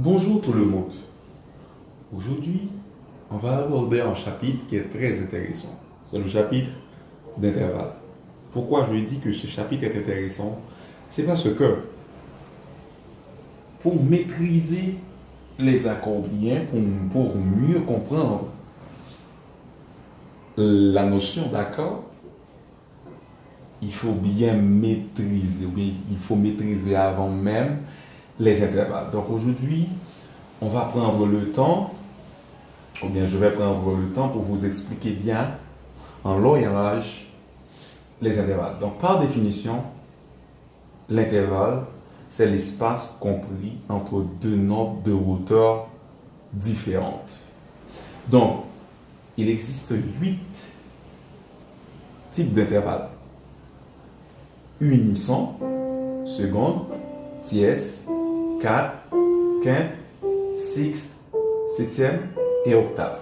Bonjour tout le monde. Aujourd'hui, on va aborder un chapitre qui est très intéressant. C'est le chapitre d'intervalle. Pourquoi je dis que ce chapitre est intéressant? C'est parce que pour maîtriser les accords bien, pour mieux comprendre la notion d'accord, il faut bien maîtriser, ou bien il faut maîtriser avant même les intervalles. Donc aujourd'hui, on va prendre le temps, ou bien je vais prendre le temps pour vous expliquer bien en long et en large les intervalles. Donc par définition, l'intervalle, c'est l'espace compris entre deux nombres de hauteurs différentes. Donc, il existe 8 types d'intervalles. Unisson, seconde, tierce, quarte, quinte, sixte, septième et octave.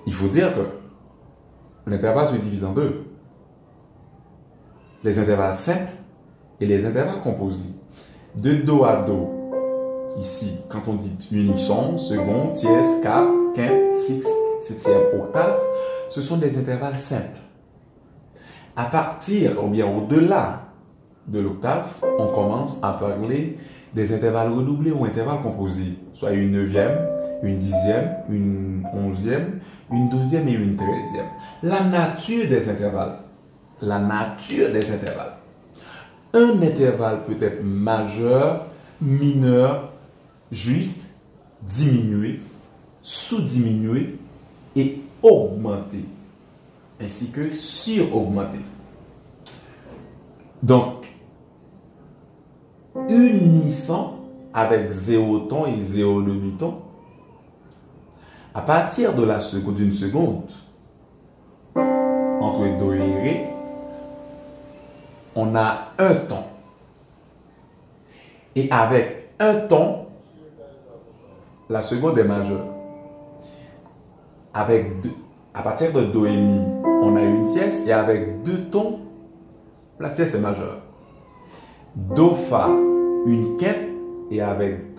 Il faut dire que l'intervalle se divise en deux. Les intervalles simples et les intervalles composés. De Do à Do, ici, quand on dit unisson, seconde, tierce, quarte, quinte, sixte, septième, octave, ce sont des intervalles simples. À partir, ou bien au-delà de l'octave, on commence à parler des intervalles redoublés ou intervalles composés, soit une neuvième, une dixième, une onzième, une douzième et une treizième. La nature des intervalles. La nature des intervalles. Un intervalle peut être majeur, mineur, juste, diminué, sous-diminué et augmenté, ainsi que sur-augmenté. Donc, unissant avec 0 ton et 0 demi-ton, à partir de d'une seconde, entre Do et Ré, on a un ton. Et avec un ton, la seconde est majeure. À partir de Do et Mi, on a une tierce, et avec 2 tons, la tierce est majeure. Do, Fa, une quinte, et avec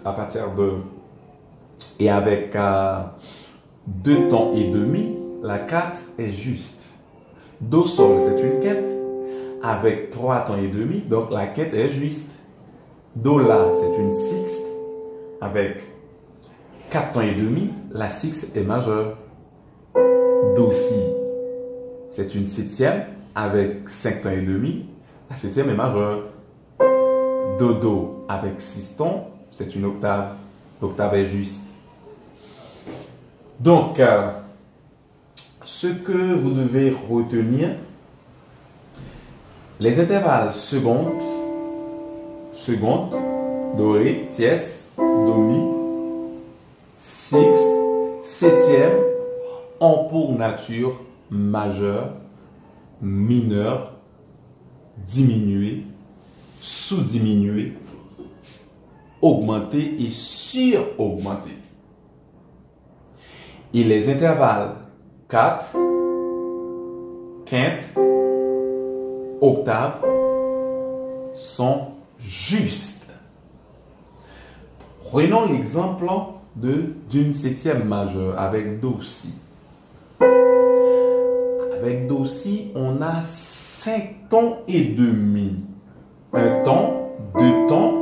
2 tons et demi, la quarte est juste. Do, Sol, c'est une quinte, avec 3 tons et demi, donc la quinte est juste. Do, La, c'est une sixte, avec 4 tons et demi, la sixte est majeure. Do, Si, c'est une septième, avec 5 tons et demi, la septième est majeure. Do, Do, avec 6 tons, c'est une octave, l'octave est juste. Donc, ce que vous devez retenir, les intervalles seconde, Do, Ré, tierce, Do, Mi, sixte, septième, ont pour nature majeure, mineure, diminuée, sous-diminuée, augmentée et sur-augmentée. Et les intervalles quarte, quinte, octave sont justes. Prenons l'exemple d'une septième majeure avec Do, Si. Avec Do, Si, on a 5 tons et demi. Un ton, 2 tons,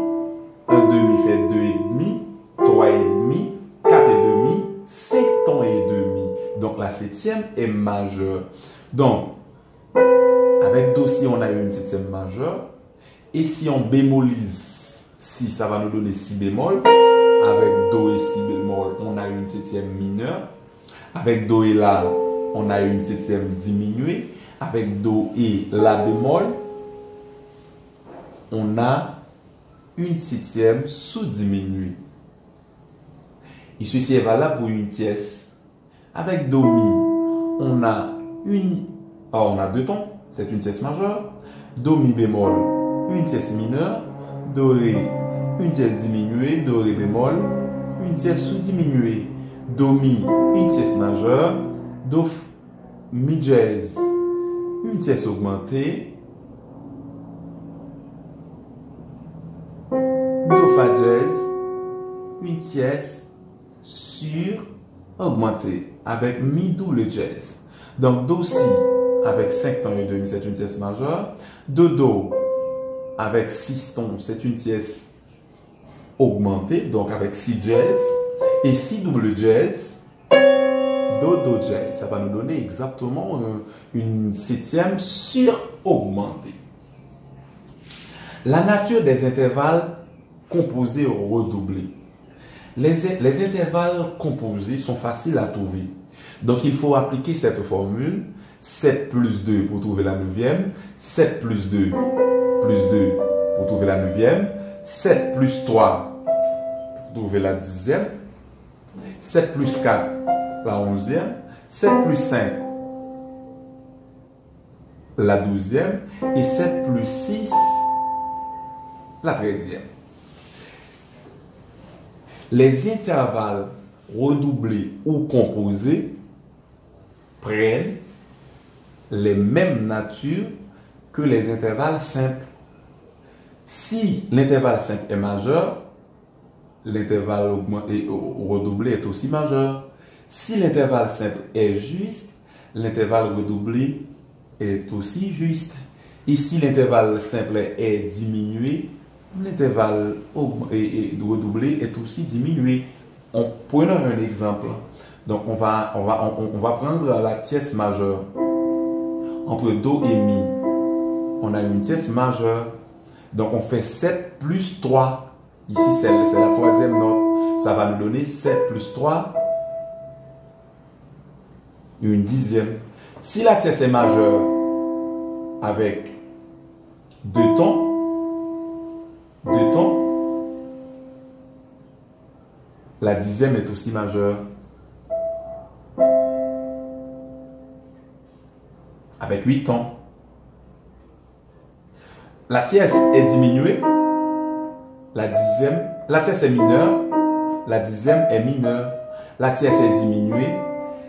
un demi fait 2 et demi, 3 et demi, 4 et demi, 5 tons et demi. Donc la septième est majeure. Donc, avec Do, Si, on a une septième majeure. Et si on bémolise Si, ça va nous donner Si bémol. Avec Do et Si bémol, on a une septième mineure. Avec Do et La, on a une septième diminuée. Avec Do et La bémol, on a une septième sous-diminuée. Et ceci est valable pour une tierce. Avec Do, Mi, on a 2 tons, c'est une tierce majeure. Do, Mi bémol, une tierce mineure. Do, Ré, une tierce diminuée. Do, Ré bémol, une tierce sous-diminuée. Do, Mi, une tierce majeure. Do, Mi dièse, une tierce augmentée. fa dièse, une tierce sur augmenté avec mi double dièse. Donc do si avec 5 tons et demi, c'est une tierce majeure. Do avec 6 tons, c'est une tierce augmentée, donc avec 6 dièse. Et si double dièse, do dièse. Ça va nous donner exactement une septième sur-augmentée. La nature des intervalles composés redoublés. Les intervalles composés sont faciles à trouver. Donc il faut appliquer cette formule. 7 plus 2 pour trouver la neuvième. 7 plus 2 pour trouver la neuvième. 7 plus 3 pour trouver la dixième. 7 plus 4, la onzième. 7 plus 5, la douzième. Et 7 plus 6, la treizième. Les intervalles redoublés ou composés prennent les mêmes natures que les intervalles simples. Si l'intervalle simple est majeur, l'intervalle redoublé est aussi majeur. Si l'intervalle simple est juste, l'intervalle redoublé est aussi juste. Et si l'intervalle simple est diminué, l'intervalle redoublé est aussi diminué. Prenons un exemple. Donc on va prendre la tierce majeure. Entre do et mi, on a une tierce majeure. Donc on fait 7 plus 3. Ici c'est la troisième note. Ça va nous donner 7 plus 3, une dixième. Si la tierce est majeure avec 2 tons, la dixième est aussi majeure avec 8 tons. La tierce est diminuée, la tierce est mineure, la dixième est mineure. La tierce est diminuée,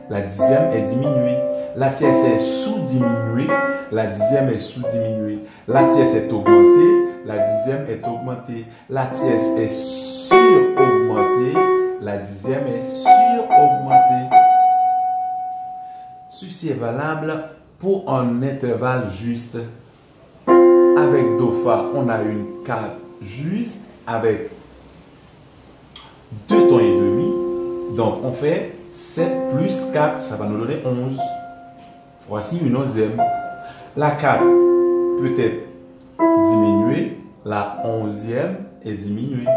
la dixième est diminuée. La tierce est sous-diminuée, la dixième est sous-diminuée. La tierce est augmentée, la dixième est augmentée. La tierce est sur-augmentée, la dixième est sur-augmentée. Ceci est valable pour un intervalle juste. Avec do fa, on a une 4 juste avec 2 tons et demi. Donc on fait 7 plus 4, ça va nous donner 11. Voici une onzième. La 4 peut être diminuée, la onzième est diminuée.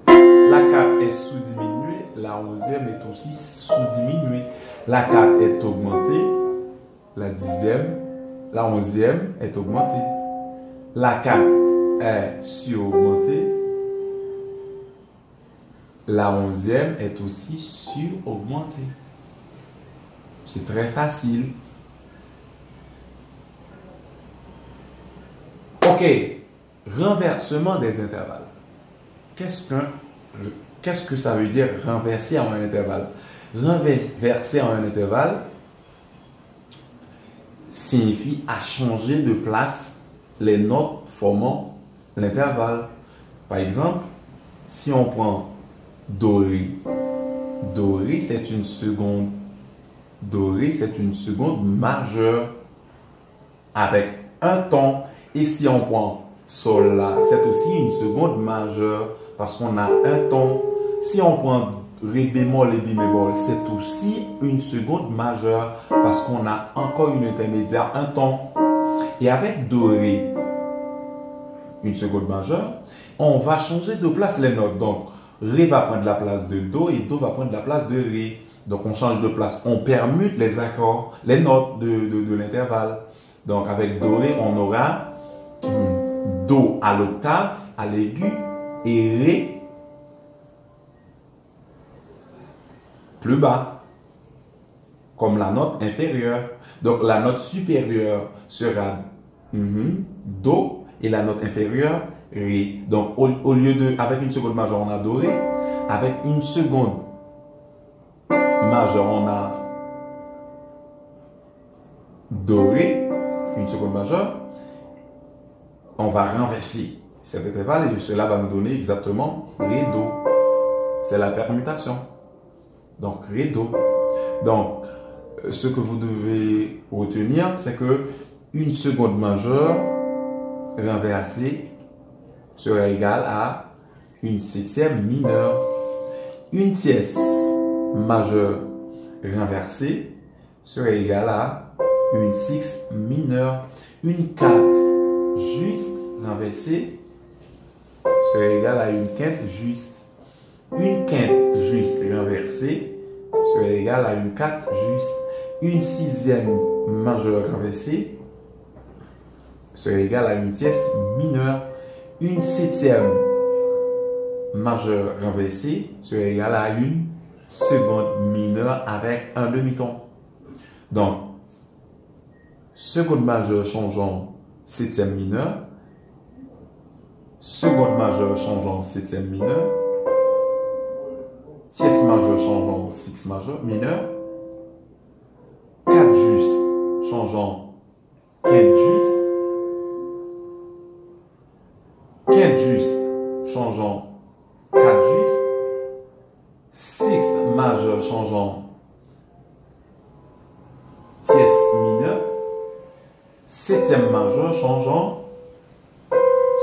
La 4 est sous-diminuée, la onzième est aussi sous-diminuée. La 4 est augmentée, la dixième, la onzième est augmentée. La 4 est sur-augmentée, la onzième est aussi sur-augmentée. C'est très facile. Ok, renversement des intervalles. Qu'est-ce que ça veut dire renverser en un intervalle? Renverser en un intervalle signifie à changer de place les notes formant l'intervalle. Par exemple, si on prend Doré, Doré c'est une seconde. Doré c'est une seconde majeure avec un ton. Et si on prend Sol La, c'est aussi une seconde majeure parce qu'on a un ton. Si on prend Ré bémol et Mi bémol, c'est aussi une seconde majeure parce qu'on a encore une intermédiaire, un ton. Et avec Do, Ré, une seconde majeure, on va changer de place les notes. Donc, Ré va prendre la place de Do et Do va prendre la place de Ré. Donc, on change de place. On permute les accords, les notes de l'intervalle. Donc, avec Do, Ré, on aura Do à l'octave, à l'aigu, et Ré plus bas, comme la note inférieure. Donc, la note supérieure sera Do et la note inférieure, Ré. Donc, au lieu de, avec une seconde majeure, on a Do, Ré. Avec une seconde majeure, on a Do, Ré. Une seconde majeure. On va renverser. cet intervalle et cela va nous donner exactement Ré, Do. C'est la permutation. Donc, Ré, Do. Donc, ce que vous devez retenir, c'est que une seconde majeure renversée sera égale à une septième mineure. Une tierce majeure renversée serait égale à une sixte mineure. Une quinte juste renversée serait égale à une quinte juste. Une quinte juste renversée serait égale à une quinte juste. Une sixième majeure renversée serait égale à une tierce mineure. Une septième majeure renversée serait égale à une seconde mineure avec un demi-ton. Donc, seconde majeure changeant septième mineure, seconde majeure changeant septième mineure, tierce majeure changeant sixte majeure mineure, quinte juste changeant quinte juste, quinte juste changeant quinte juste, sixte majeure changeant tierce mineure, septième majeure changeant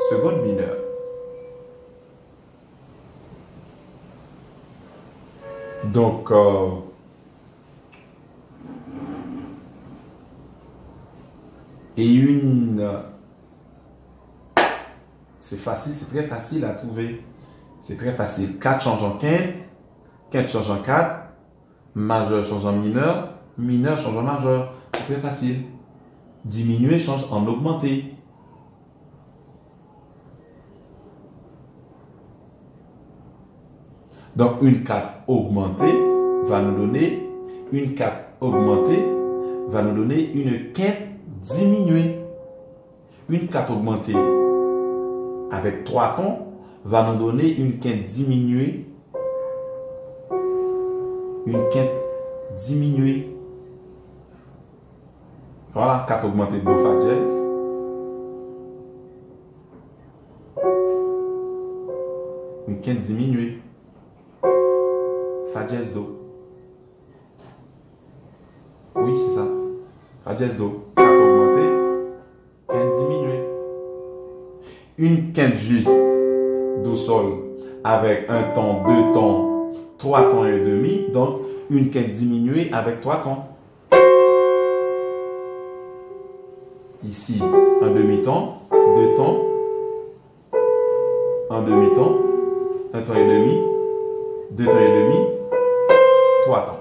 seconde mineure. Donc, c'est facile, c'est très facile à trouver. C'est très facile. 4 changeant quinte, quinte changeant 4, majeur changeant mineur, mineur changeant majeur. C'est très facile. Diminuer change en augmenter. Donc, une 4 augmentée va nous donner une 4 augmentée va nous donner une quinte diminuée. Une 4 augmentée avec 3 tons va nous donner une quinte diminuée. Une quinte diminuée. Voilà, 4 augmentée de Do, Fa, dièse. Une quinte diminuée. Fa, dièse, Do. Oui, c'est ça. Fa, dièse, Do. 4 augmenté, quinte diminuée. Une quinte juste, Do, Sol, avec un ton, 2 tons, 3 tons et demi. Donc, une quinte diminuée avec 3 tons. Ici, un demi-ton, 2 tons, un demi-ton, un ton et demi, 2 tons et demi, 3 tons.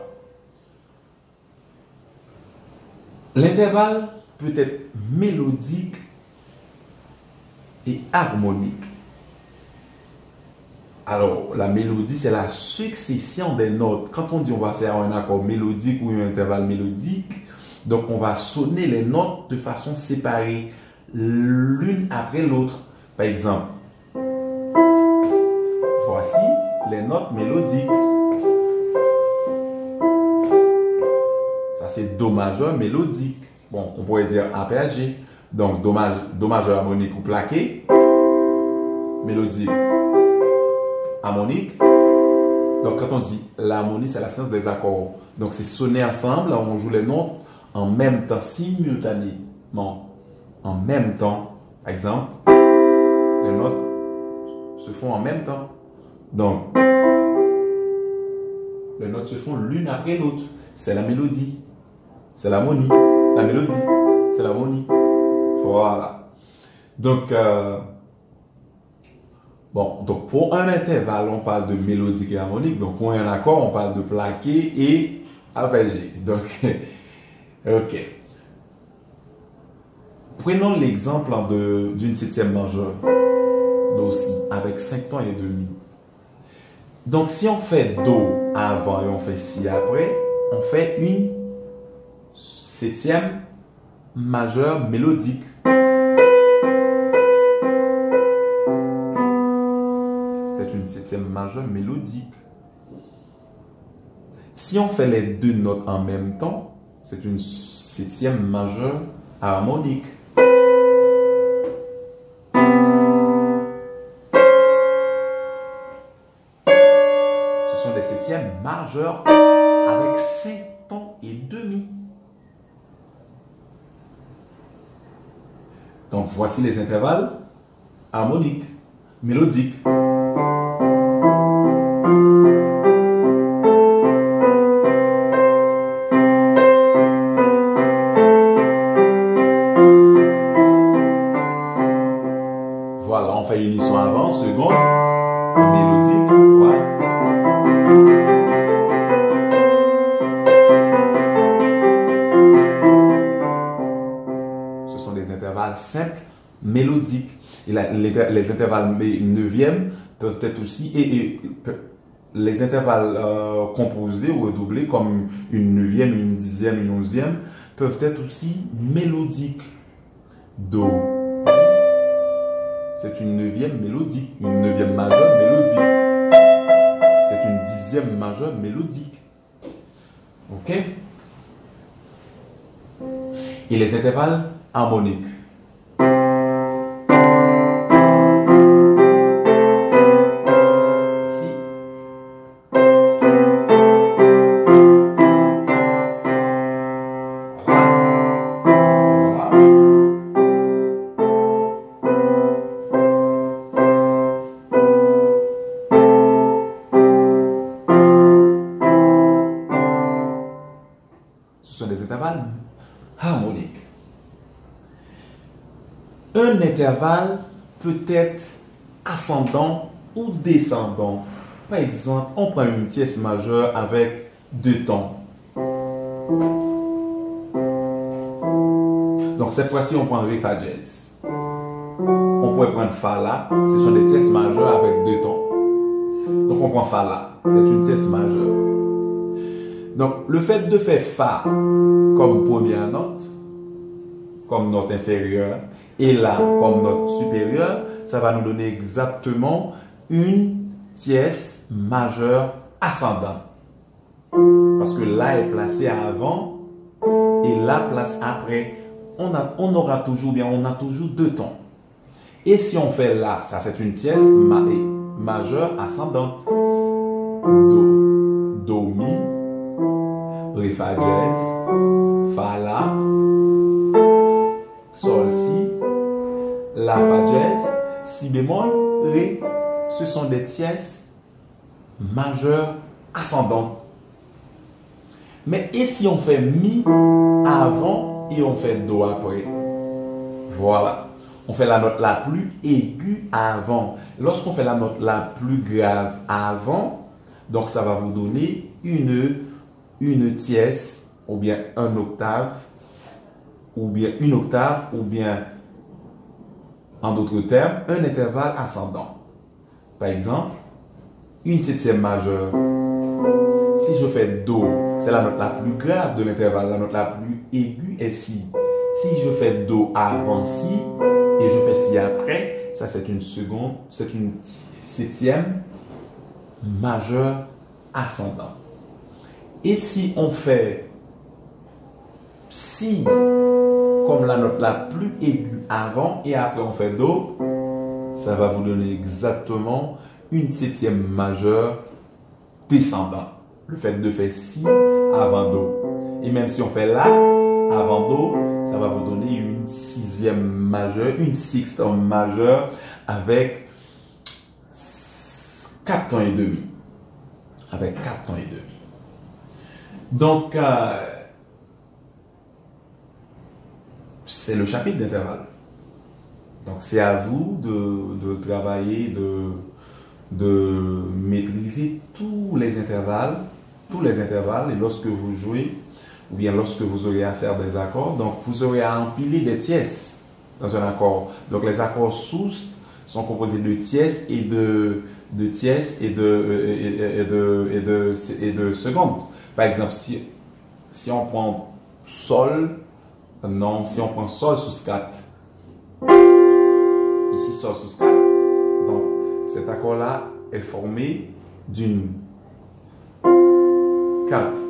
L'intervalle peut être mélodique et harmonique. Alors, la mélodie, c'est la succession des notes. Quand on dit on va faire un accord mélodique ou un intervalle mélodique, donc on va sonner les notes de façon séparée, l'une après l'autre. Par exemple, voici les notes mélodiques. Ça, c'est Do majeur mélodique. Bon, on pourrait dire APG. Donc, Do majeur harmonique ou plaqué. Mélodique, harmonique. Donc, quand on dit l'harmonie, c'est la science des accords. Donc, c'est sonner ensemble. Là, on joue les notes en même temps, simultanément. En même temps. Par exemple, les notes se font en même temps. Donc, les notes se font l'une après l'autre. C'est la mélodie. C'est l'harmonie. La mélodie, c'est l'harmonie. Voilà. Donc, donc pour un intervalle, on parle de mélodique et harmonique. Donc, pour un accord, on parle de plaqué et APG. Donc, ok. Prenons l'exemple d'une septième majeure, Do, Si, avec 5 tons et demi. Donc, si on fait Do avant et on fait Si après, on fait une septième majeure mélodique. C'est une septième majeure mélodique. Si on fait les deux notes en même temps, c'est une septième majeure harmonique. septième majeur avec 5 tons et demi. Donc, voici les intervalles harmoniques, mélodiques. Voilà, on fait unisson avant, seconde, mélodique, voilà. Ce sont des intervalles simples, mélodiques. Et les intervalles neuvièmes peuvent être aussi, les intervalles composés ou redoublés, comme une neuvième, une dixième, une onzième, peuvent être aussi mélodiques. Do. C'est une neuvième mélodique, une neuvième majeure mélodique. C'est une dixième majeure mélodique. Ok? Et les intervalles harmoniques. Ce sont des intervalles harmoniques. Un intervalle peut être ascendant ou descendant. Par exemple, on prend une tierce majeure avec 2 tons. Donc cette fois-ci, on prend Ré, Fa dièse. On pourrait prendre Fa là. Ce sont des tierces majeures avec 2 tons. Donc on prend Fa là. C'est une tierce majeure. Donc le fait de faire Fa comme première note, comme note inférieure, et La comme note supérieure, ça va nous donner exactement une tierce majeure ascendante. Parce que La est placé avant et La place après. On aura toujours 2 tons. Et si on fait La, ça c'est une tierce majeure ascendante. Do, Mi, Ré, Fa dièse, Fa, La, Sol, Si, La, Fa dièse, Si bémol, Ré. Ce sont des tierces majeures ascendantes. Mais et si on fait Mi avant et on fait Do après? Voilà. On fait la note la plus aiguë avant. Lorsqu'on fait la note la plus grave avant, donc ça va vous donner une tierce, ou bien un octave, ou bien une octave, ou bien, en d'autres termes, un intervalle ascendant. Par exemple, une septième majeure. Si je fais Do, c'est la note la plus grave de l'intervalle, la note la plus aiguë est Si. Si je fais Do avant Si, et je fais Si après, ça c'est une seconde, c'est une septième majeure ascendant. Et si on fait Si comme la note la plus aiguë avant et après on fait Do, ça va vous donner exactement une septième majeure descendant. Le fait de faire Si avant Do. Et même si on fait La avant Do, ça va vous donner une sixième majeure, une sixte majeure avec 4 tons et demi. Avec 4 tons et demi. Donc, c'est le chapitre d'intervalle. Donc, c'est à vous de travailler, de maîtriser tous les intervalles, et lorsque vous jouez, ou bien lorsque vous aurez à faire des accords, donc vous aurez à empiler des tierces dans un accord. Donc, les accords soustes sont composés de tierces et de tierces et de secondes. Par exemple, si on prend Sol, si on prend Sol sus 4, ici Sol sus 4, donc cet accord-là est formé d'une 4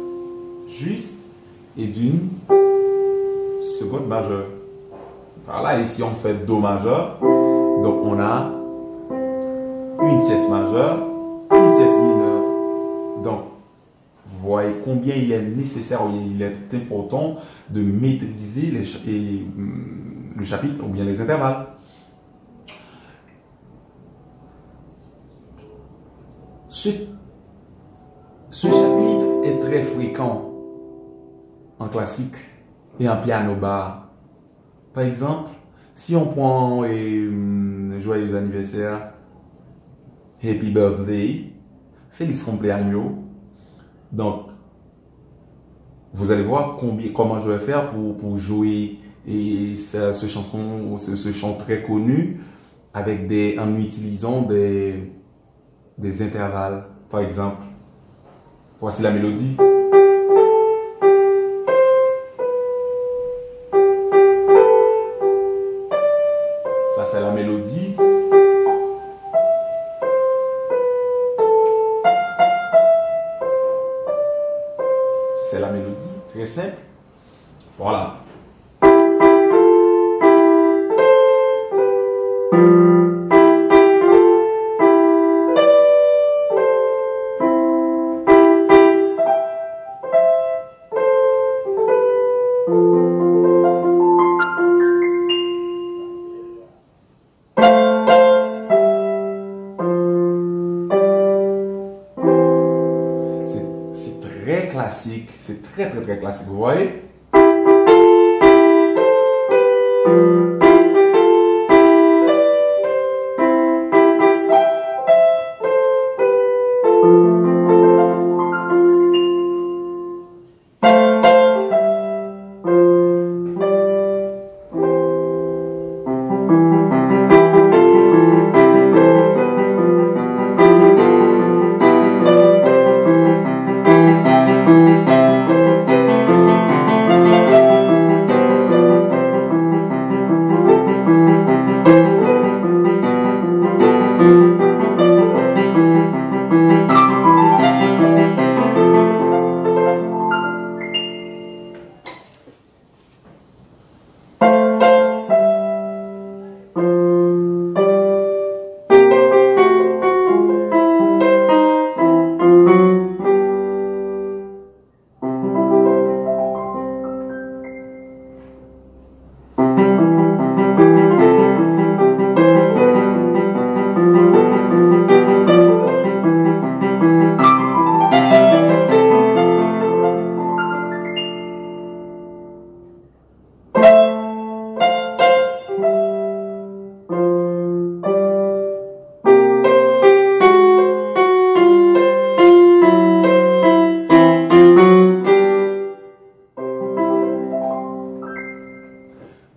juste et d'une seconde majeure. Par là, ici on fait Do majeur, donc on a une tierce majeure, une tierce mineure. Donc voyez combien il est nécessaire, il est important de maîtriser le chapitre ou bien les intervalles. Ce chapitre est très fréquent en classique et en piano bar. Par exemple, si on prend joyeux anniversaire, happy birthday, feliz cumpleaños. Donc, vous allez voir comment je vais faire pour jouer ce chant très connu en utilisant des intervalles. Par exemple, voici la mélodie. Ça, c'est la mélodie. C'est la mélodie, très simple. Voilà. C'est très classique, c'est très classique, vous voyez?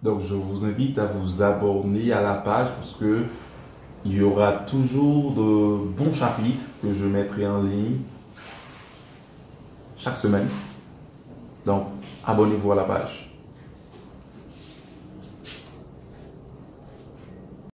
Donc, je vous invite à vous abonner à la page parce que il y aura toujours de bons chapitres que je mettrai en ligne chaque semaine. Donc, abonnez-vous à la page.